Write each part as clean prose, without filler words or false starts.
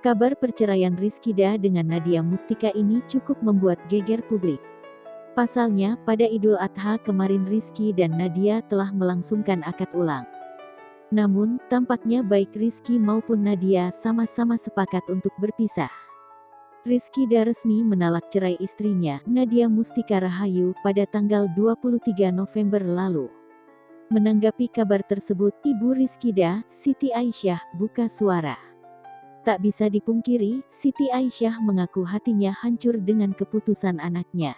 Kabar perceraian Rizkyda dengan Nadia Mustika ini cukup membuat geger publik. Pasalnya, pada Idul Adha kemarin Rizky dan Nadia telah melangsungkan akad ulang. Namun, tampaknya baik Rizky maupun Nadia sama-sama sepakat untuk berpisah. Rizkyda resmi menalak cerai istrinya, Nadia Mustika Rahayu, pada tanggal 23 November lalu. Menanggapi kabar tersebut, Ibu Rizkyda, Siti Aisyah, buka suara. Tak bisa dipungkiri, Siti Aisyah mengaku hatinya hancur dengan keputusan anaknya.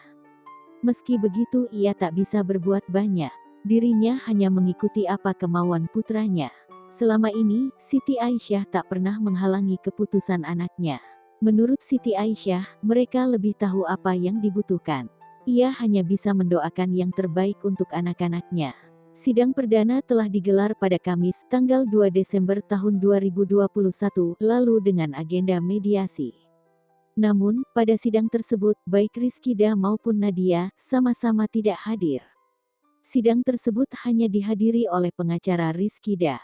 Meski begitu ia tak bisa berbuat banyak. Dirinya hanya mengikuti apa kemauan putranya. Selama ini, Siti Aisyah tak pernah menghalangi keputusan anaknya. Menurut Siti Aisyah, mereka lebih tahu apa yang dibutuhkan. Ia hanya bisa mendoakan yang terbaik untuk anak-anaknya. Sidang perdana telah digelar pada Kamis, tanggal 2 Desember tahun 2021, lalu dengan agenda mediasi. Namun, pada sidang tersebut, baik Rizkyda maupun Nadia, sama-sama tidak hadir. Sidang tersebut hanya dihadiri oleh pengacara Rizkyda.